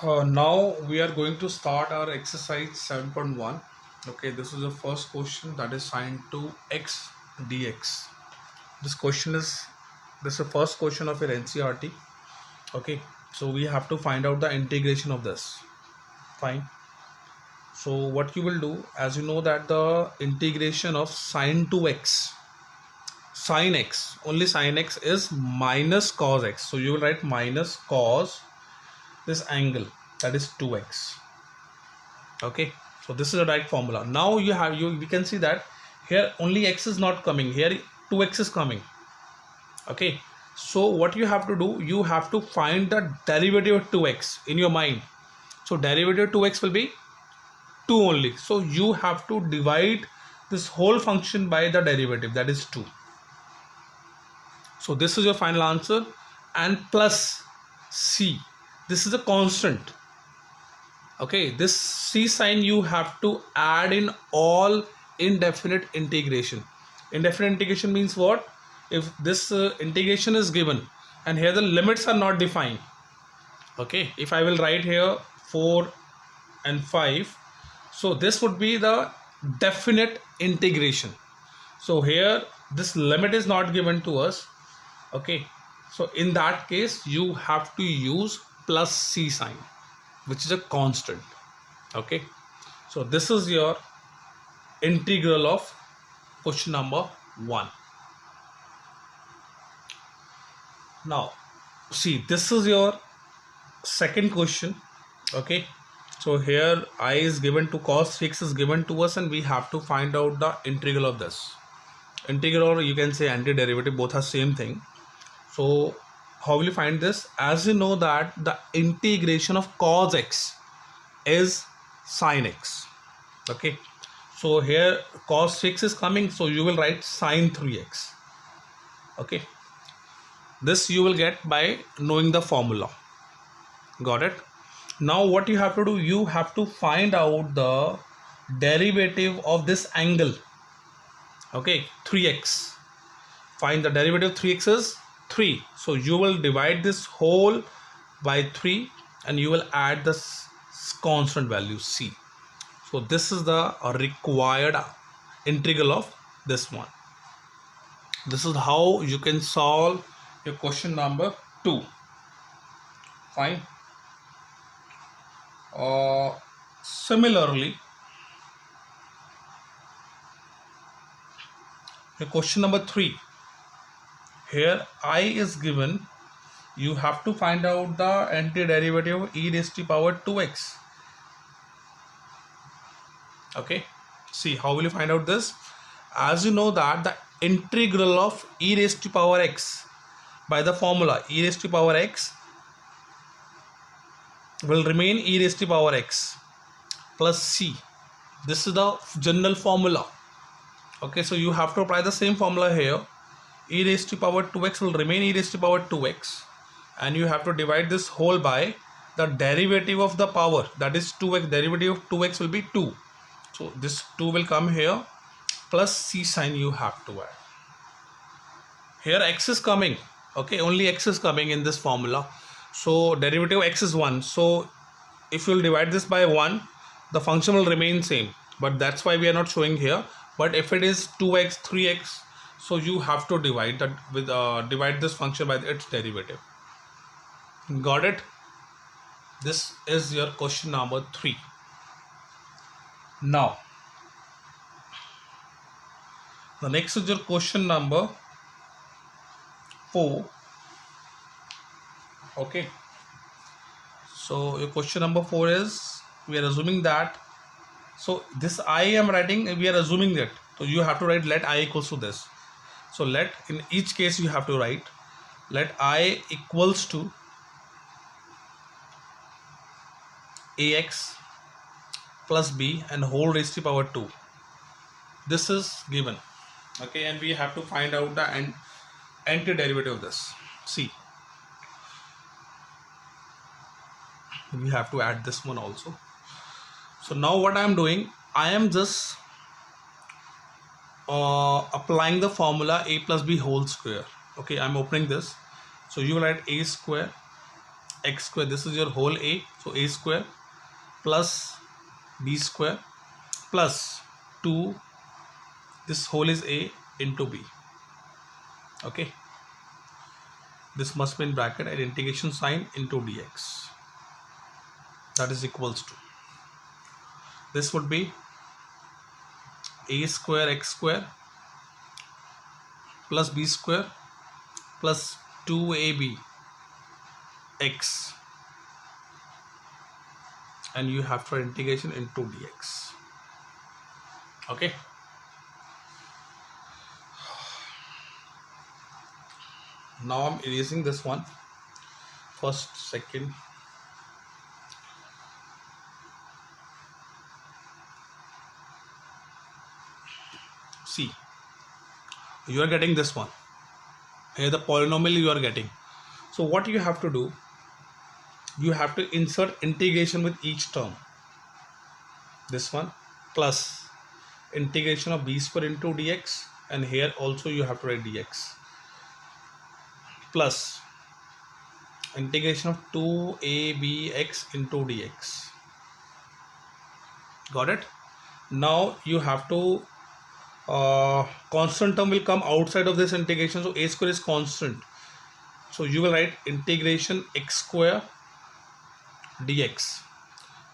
Now we are going to start our exercise 7.1. Okay, this is the first question, that is sine 2x dx. This is the first question of your NCERT. Okay, so we have to find out the integration of this. Fine. So what you will do, as you know that the integration of sine 2x, sine x, only sine x is minus cos x. So you will write minus cos this angle, that is 2x. Okay, so this is a direct formula. Now we can see that here only x is not coming, here 2x is coming. Okay, so what you have to do, you have to find the derivative of 2x in your mind. So derivative of 2x will be 2 only, so you have to divide this whole function by the derivative, that is 2. So this is your final answer, and plus c, this is a constant. Okay, this c sign you have to add in all indefinite integration. Indefinite integration means what? If this integration is given and here the limits are not defined. Okay, if I will write here 4 and 5, so this would be the definite integration. So here this limit is not given to us. Okay, so in that case you have to use plus c sign, which is a constant. Okay, so this is your integral of question number 1. Now see, this is your second question. Okay, so here I is given to cos 6 is given to us, and we have to find out the integral of this. Integral, or you can say antiderivative, both are same thing. So how will you find this? As you know that the integration of cos x is sin x. Okay, so here cos 6 is coming, so you will write sin 3x. Okay, this you will get by knowing the formula. Got it? Now what you have to do, you have to find out the derivative of this angle. Okay, 3x. Find the derivative of 3x is 3. So you will divide this whole by 3 and you will add this constant value c. So this is the required integral of this one. This is how you can solve your question number 2. Fine. Similarly, your question number 3. Here I is given, you have to find out the antiderivative of e raised to power 2x. Okay, see how will you find out this? As you know that the integral of e raised to power x by the formula e raised to power x will remain e raised to power x plus c. This is the general formula. Okay, so you have to apply the same formula here. E raised to power 2x will remain e raised to power 2x, and you have to divide this whole by the derivative of the power, that is 2x. Derivative of 2x will be 2, so this 2 will come here, plus c sign you have to add. Here x is coming. Okay, only x is coming in this formula, so derivative of x is 1. So if you will divide this by 1, the function will remain same, but that's why we are not showing here. But if it is 2x, 3x, so you have to divide that with divide this function by its derivative. Got it? This is your question number 3. Now the next is your question number 4. Okay, so your question number 4 is, we are assuming that, so this I am writing, we are assuming that, so you have to write let I equals to this. So let, in each case you have to write let I equals to ax plus b and whole raised to power 2. This is given. Okay, and we have to find out the antiderivative of this. See, we have to add this one also. So now what I am doing, I am just applying the formula a plus b whole square. Okay, I'm opening this, so you will write a square x square, this is your whole a, so a square plus b square plus 2, this whole is a into b. Okay, this must be in bracket and integration sign into dx, that is equals to, this would be a square x square plus b square plus 2ab x, and you have to integration into dx. Okay, now I'm erasing this one, first, second. See, you are getting this one here, the polynomial you are getting. So what you have to do, you have to insert integration with each term. This one plus integration of b square into dx, and here also you have to write dx, plus integration of 2abx into dx. Got it? Now you have to constant term will come outside of this integration, so a square is constant, so you will write integration x square dx,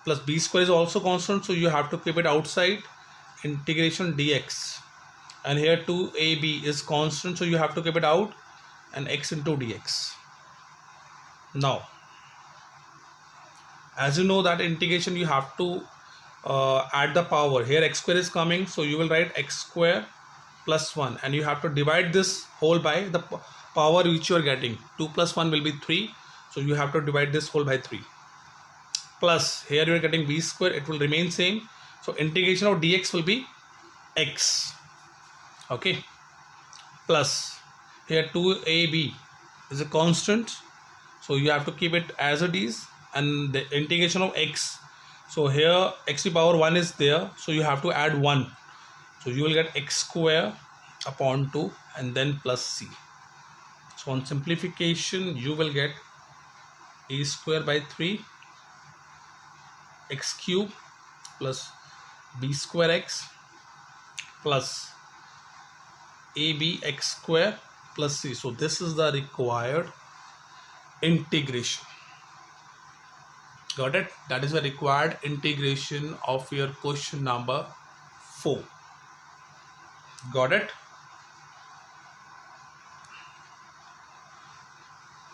plus b square is also constant, so you have to keep it outside, integration dx, and here 2ab is constant, so you have to keep it out, and x into dx. Now as you know that integration you have to add the power, here x square is coming, so you will write x square plus 1, and you have to divide this whole by the power which you are getting. 2 plus 1 will be 3, so you have to divide this whole by 3, plus here you are getting b square, it will remain same, so integration of dx will be x. Okay, plus here 2ab is a constant, so you have to keep it as it is, and the integration of x, so here x to the power 1 is there, so you have to add 1, so you will get x square upon 2 and then plus c. So on simplification you will get a square by 3 x cube plus b square x plus ab x square plus c. So this is the required integration. Got it? That is the required integration of your question number 4. Got it?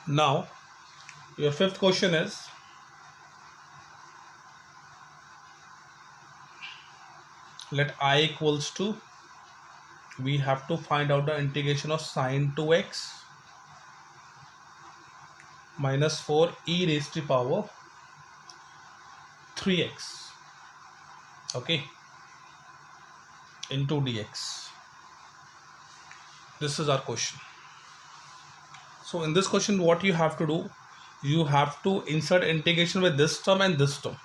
Now your fifth question is, let I equals to, we have to find out the integration of sine 2x minus 4 e raised to power 3x, okay, into dx. This is our question. So in this question what you have to do, you have to insert integration with this term and this term.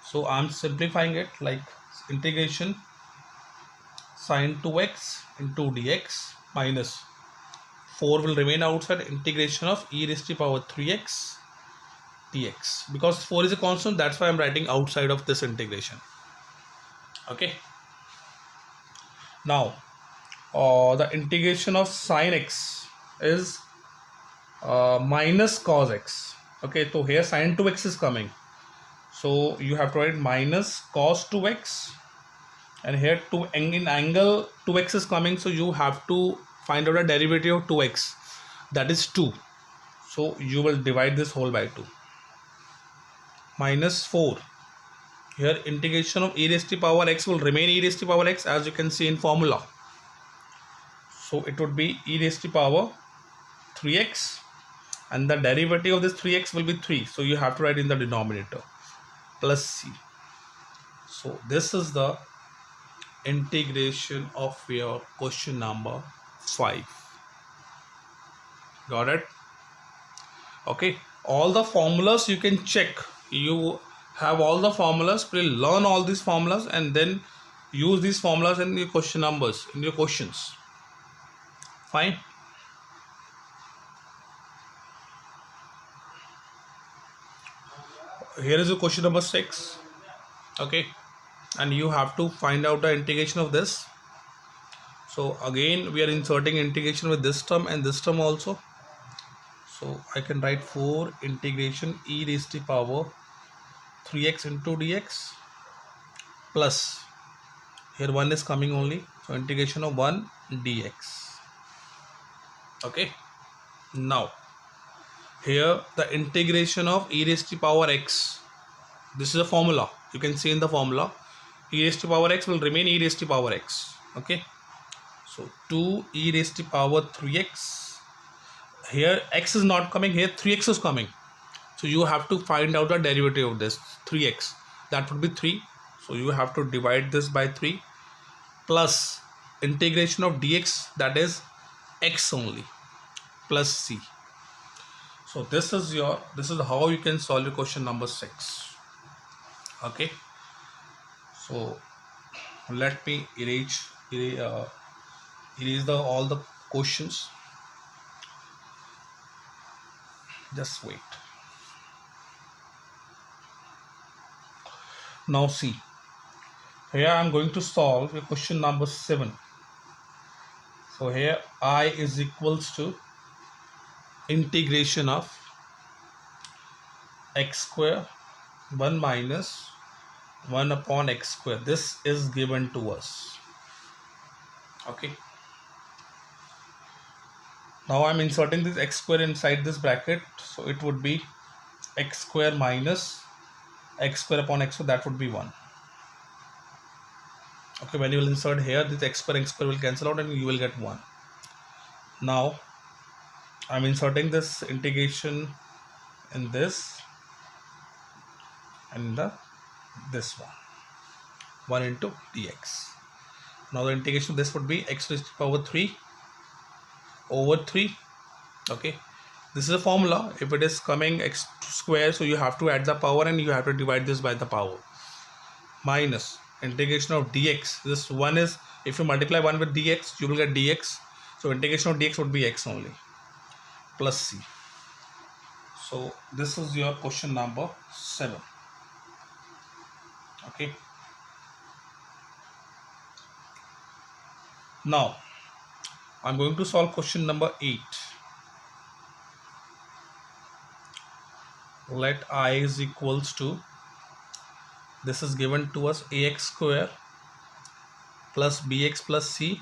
So I'm simplifying it like integration sine 2x into dx minus 4 will remain outside, integration of e raised to power 3x dx. Because 4 is a constant, that's why I'm writing outside of this integration. Okay. Now the integration of sine x is minus cos x. Okay, so here sine 2x is coming, so you have to write minus cos 2x, and here in angle 2x is coming, so you have to find out a derivative of 2x, that is 2, so you will divide this whole by 2, minus 4, here integration of e raised to power x will remain e raised to power x as you can see in formula, so it would be e raised to power 3x, and the derivative of this 3x will be 3, so you have to write in the denominator, plus c. So this is the integration of your question number 5. Got it? Okay, all the formulas you can check, you have all the formulas, please learn all these formulas and then use these formulas in your question numbers, in your questions. Fine. here is your question number 6. Okay, and you have to find out the integration of this. So again we are inserting integration with this term and this term also. So I can write 4 integration e raised to power 3x into dx plus, here 1 is coming only, so integration of 1 dx. Okay, now here the integration of e raised to power x, this is a formula, you can see in the formula e raised to power x will remain e raised to power x. Okay, so 2 e raised to power 3x, here x is not coming, here 3x is coming, so you have to find out the derivative of this 3x, that would be 3, so you have to divide this by 3 plus integration of dx, that is x only, plus c. So this is how you can solve your question number 6. Okay, so let me erase all the questions. Just wait. Now see, here I am going to solve your question number 7. So here I is equals to integration of x square 1 minus 1 upon x square. This is given to us. Okay, now I'm inserting this x square inside this bracket, so it would be x square minus x square upon x square, that would be 1. Okay, when you will insert here, this x square will cancel out and you will get 1. Now I'm inserting this integration in this and this one into dx. Now the integration of this would be x raised to power 3 over 3. Okay, this is a formula, if it is coming x square, so you have to add the power and you have to divide this by the power, minus integration of dx, this 1 is, if you multiply 1 with dx you will get dx, so integration of dx would be x only, plus c. So this is your question number 7. Okay, now I'm going to solve question number 8. Let I is equals to, this is given to us, ax square plus bx plus c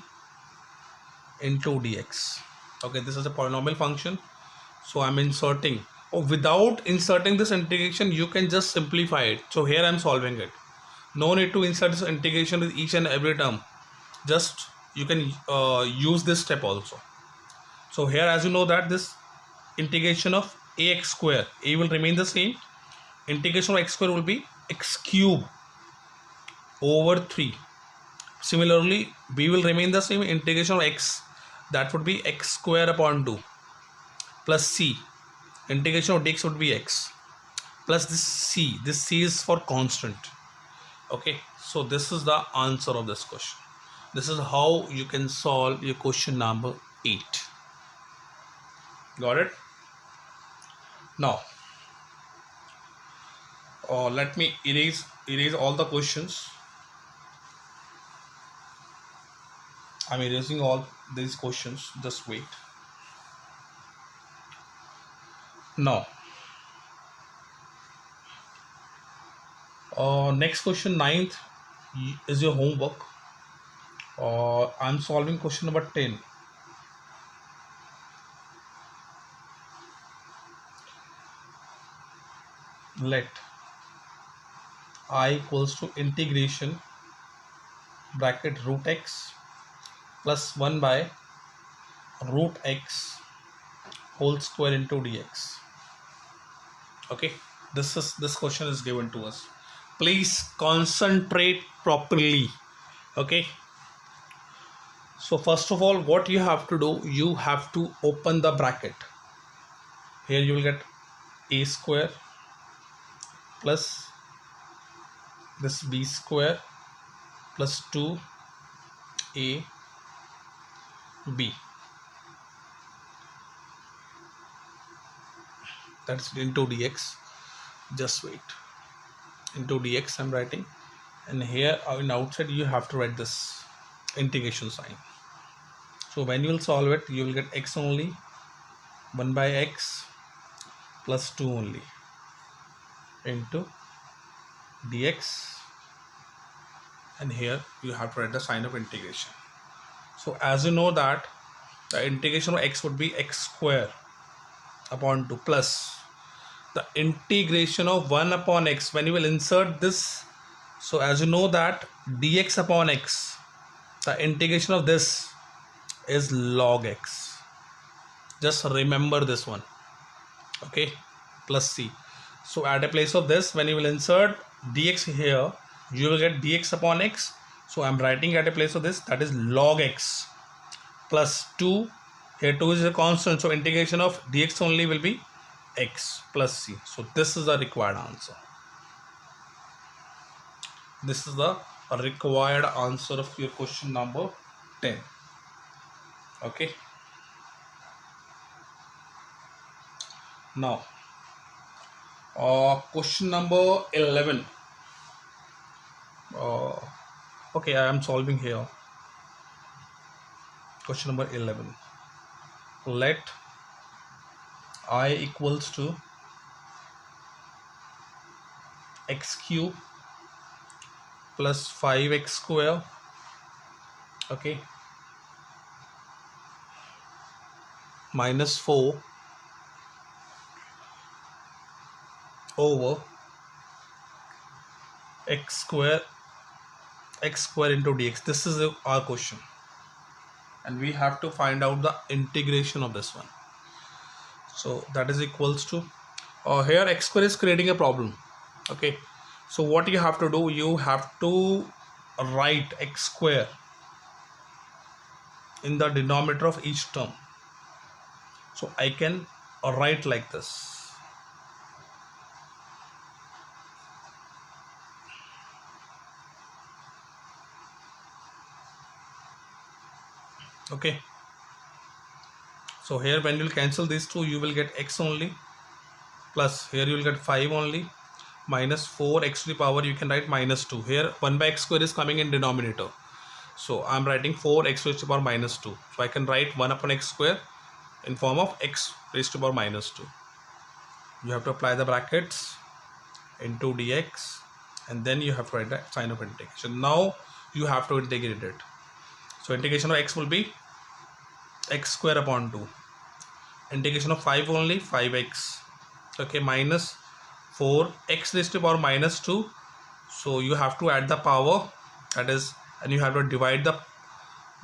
into dx. Okay, this is a polynomial function, so I'm inserting, without inserting this integration you can just simplify it. So here I'm solving it, no need to insert this integration with each and every term, just you can use this step also. So here, as you know that this integration of ax square, a will remain the same, integration of x square will be x cube over 3. Similarly b will remain the same, integration of x, that would be x square upon 2, plus c, integration of dx would be x, plus this c is for constant. Okay, so this is the answer of this question. This is how you can solve your question number 8. Got it? Now let me erase all the questions. I'm erasing all these questions, just wait. Now next question, 9th, is your homework. I'm solving question number 10. Let I equals to integration bracket root x plus 1 by root x whole square into dx. Okay, this question is given to us. Please concentrate properly. Okay, so first of all, what you have to do, you have to open the bracket. Here you will get a square plus this b square plus 2ab, that's into dx. Just wait. into dx I'm writing, and here in outside you have to write this integration sign. So when you will solve it, you will get x only, 1 by x plus 2 only into dx, and here you have to write the sign of integration. So as you know that the integration of x would be x square upon 2 plus the integration of 1 upon x. When you will insert this, so as you know that dx upon x, the integration of this is log x. Just remember this one, okay, plus c. So at a place of this, when you will insert dx here, you will get dx upon x. So I'm writing at a place of this, that is log x plus 2. Here 2 is a constant, so integration of dx only will be x plus c. So this is the required answer. This is the required answer of your question number 10. Okay. Now, question number 11. Okay, I am solving here. Question number 11. Let I equals to x cube plus 5x square, okay, minus 4 over x square into dx. This is our question, and we have to find out the integration of this one. So that is equals to here x square is creating a problem, okay. So what you have to do, you have to write x square in the denominator of each term. So I can write like this. Okay. So here when you will cancel these two, you will get x only, plus here you will get 5 only, minus 4x to the power, you can write minus 2. Here 1 by x square is coming in denominator, so I am writing 4x raised to the power minus 2. So I can write 1 upon x square in form of x raised to the power minus 2. You have to apply the brackets into dx, and then you have to write the sign of integration. Now you have to integrate it. So integration of x will be x square upon 2. Integration of 5 only, 5x, okay, minus 4x raised to the power minus 2. So you have to add the power, that is, and you have to divide the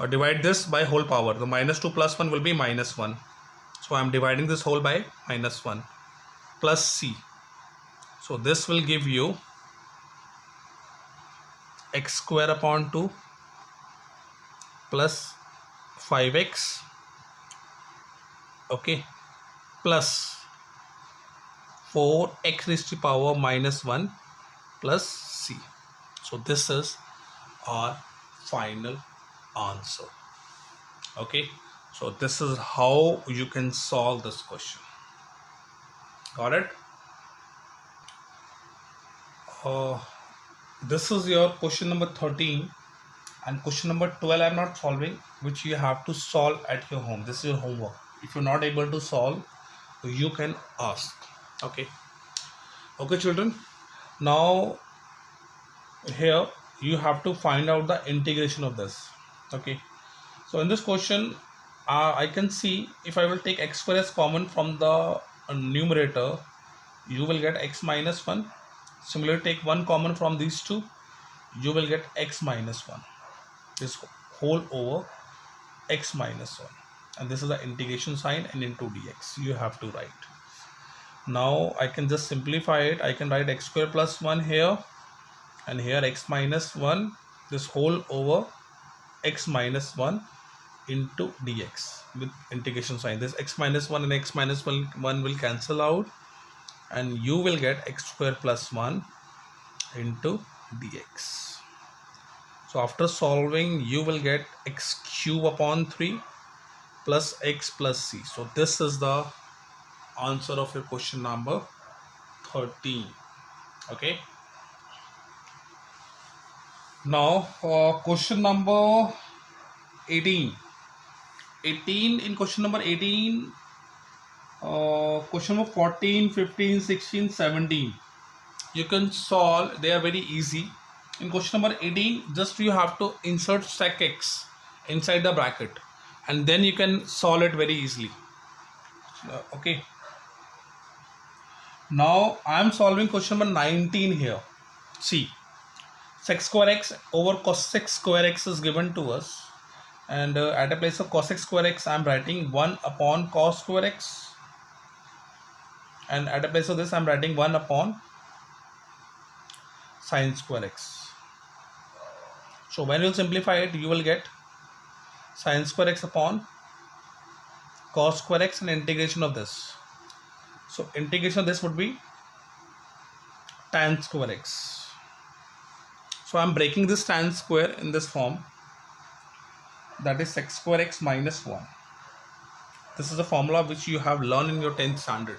divide this by whole power. The minus 2 plus 1 will be minus 1. So I am dividing this whole by minus 1 plus c. So this will give you x square upon 2 plus 5x, okay, plus 4x raised to the power minus 1 plus c. So this is our final answer. Okay, so this is how you can solve this question. Got it? This is your question number 13, and question number 12 I am not solving, which you have to solve at your home. This is your homework. If you're not able to solve, you can ask. Okay, children. Now here you have to find out the integration of this. Okay, so in this question I can see, if I will take x square as common from the numerator, you will get x minus 1. Similarly, take 1 common from these two, you will get x minus 1. This whole over x minus 1, and this is the integration sign, and into dx you have to write. Now I can just simplify it. I can write x square plus 1 here, and here x minus 1, this whole over x minus 1 into dx with integration sign. This x minus 1 and x minus 1 will cancel out, and you will get x square plus 1 into dx. So after solving, you will get x cube upon 3 plus x plus c. So this is the answer of your question number 13. Okay, Now question number 18. In question number 18, question number 14, 15, 16, 17. You can solve, they are very easy. In question number 18, just you have to insert sec x inside the bracket and then you can solve it very easily. Okay. Now I am solving question number 19 here. See, sec square x over cos x square x is given to us, and at a place of cos x square x I am writing 1 upon cos square x, and at a place of this I am writing 1 upon sin square x. So when you simplify it, you will get sin square x upon cos square x and integration of this. So integration of this would be tan square x. So I am breaking this tan square in this form, that is sec square x minus 1. This is a formula which you have learned in your 10th standard.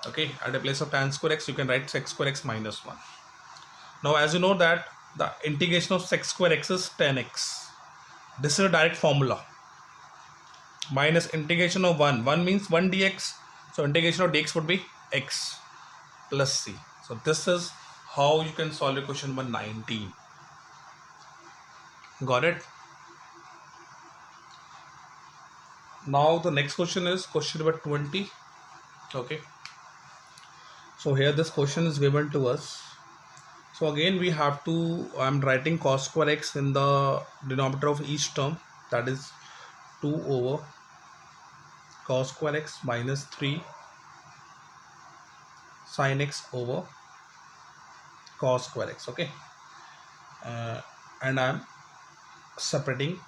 Okay, at a place of tan square x you can write sec square x minus 1. Now as you know that the integration of sec square x is tan x. This is a direct formula. Minus integration of 1 means 1 dx. So integration of dx would be x plus c. So this is how you can solve the question number 19. Got it? Now the next question is question number 20. Okay. So here this question is given to us. So again we have to, I am writing cos square x in the denominator of each term, that is 2 over cos square x minus 3 sin x over cos square x. Okay, and I am separating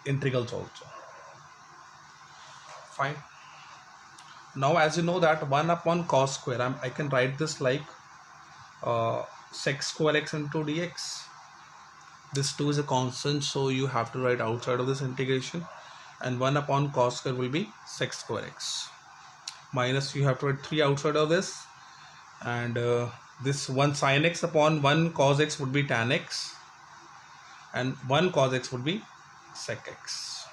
integrals also. Fine. Now as you know that 1 upon cos square, I can write this like sec square x into dx. This 2 is a constant, so you have to write outside of this integration, and 1 upon cos square will be sec square x minus, you have to write 3 outside of this, and this 1 sin x upon 1 cos x would be tan x, and 1 cos x would be sec x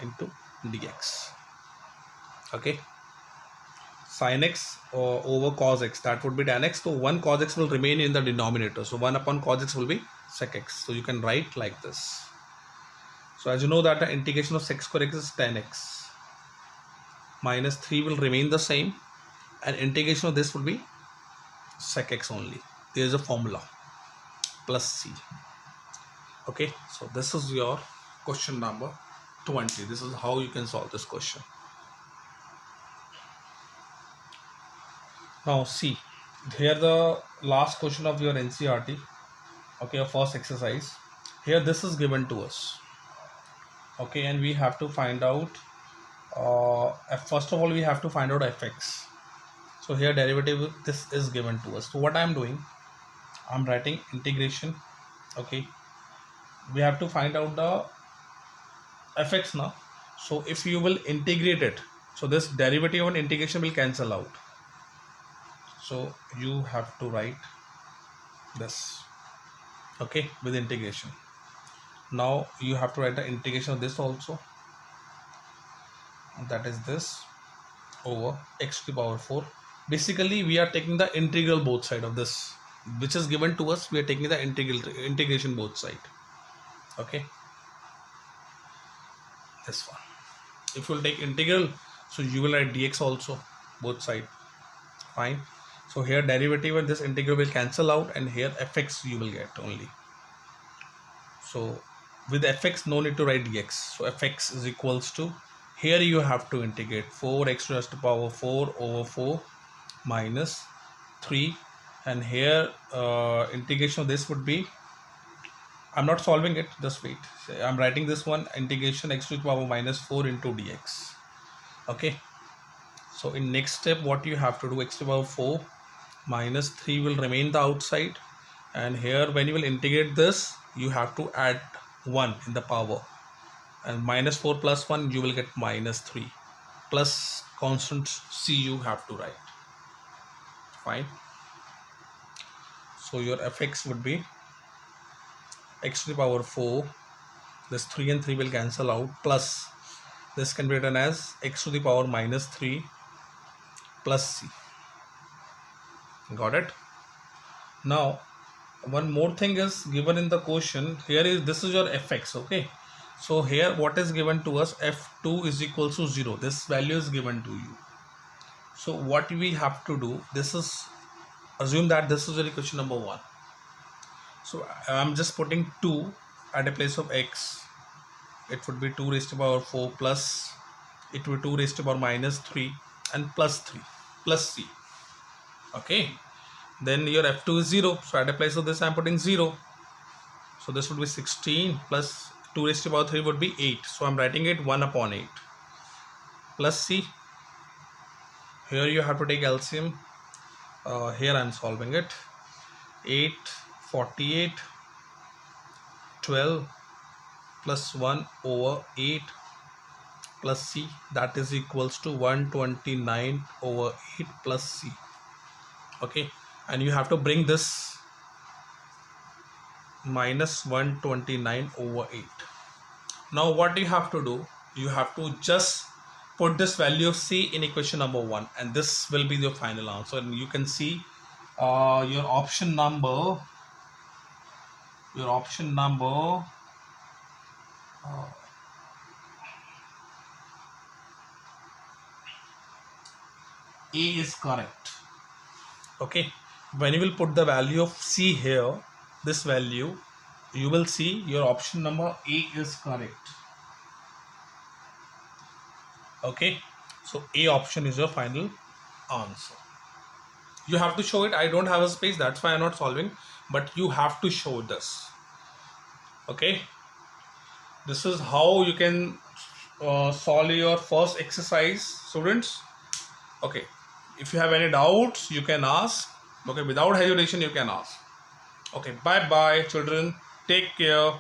into dx. Okay, sin x over cos x, that would be tan x, so 1 cos x will remain in the denominator, so 1 upon cos x will be sec x. So you can write like this. So as you know that the integration of sec square x is tan x, minus 3 will remain the same, and integration of this will be sec x only. There is a formula plus c. Okay, so this is your question number 20. This is how you can solve this question. Now see, here the last question of your NCERT, okay, your first exercise. Here this is given to us, okay, and we have to find out first of all we have to find out fx. So here derivative, this is given to us. So what I am doing, I am writing integration. Okay, we have to find out the fx now. So if you will integrate it, so this derivative and integration will cancel out. So you have to write this, okay, with integration. Now you have to write the integration of this also, that is this over x to the power 4. Basically we are taking the integral both side of this which is given to us. We are taking the integration both side. Okay, this one, if you will take integral, so you will write dx also both side. Fine. So here derivative and this integral will cancel out, and here fx you will get only. So with fx no need to write dx. So fx is equals to, here you have to integrate 4x raised to the power 4 over 4 minus 3, and here integration of this would be, I'm not solving it, just wait. I'm writing this one, integration x to the power minus 4 into dx. Okay, so in next step what you have to do, x to the power 4 minus 3 will remain the outside, and here when you will integrate this you have to add 1 in the power, and minus 4 plus 1 you will get minus 3 plus constant c you have to write. Fine. So your fx would be x to the power 4, this 3 and 3 will cancel out, plus this can be written as x to the power minus 3 plus c. Got it? Now one more thing is given in the question. Here is, this is your fx. Okay, so here what is given to us, f2 is equals to 0. This value is given to you. So what we have to do, this is, assume that this is your equation number 1. So I'm just putting 2 at a place of x. It would be 2 raised to the power 4 plus, it would be 2 raised to the power minus 3 and plus 3 plus c. Okay, then your f2 is 0. So at a place of this I'm putting 0. So this would be 16 plus 2 raised to the power 3 would be 8. So I'm writing it 1 upon 8 plus c. Here you have to take LCM. Here I'm solving it. 8, 48, 12 plus 1 over 8 plus c, that is equals to 129 over 8 plus c. Okay, and you have to bring this minus 129 over 8. Now what you have to do, you have to just put this value of c in equation number 1, and this will be your final answer. And you can see your option number A is correct. Okay, when you will put the value of c here, this value, you will see your option number A is correct. Okay, so A option is your final answer. You have to show it. I don't have a space, that's why I'm not solving, but you have to show this. Okay, this is how you can solve your first exercise, students. Okay, if you have any doubts you can ask. Okay, without hesitation you can ask. Okay, bye bye children, take care.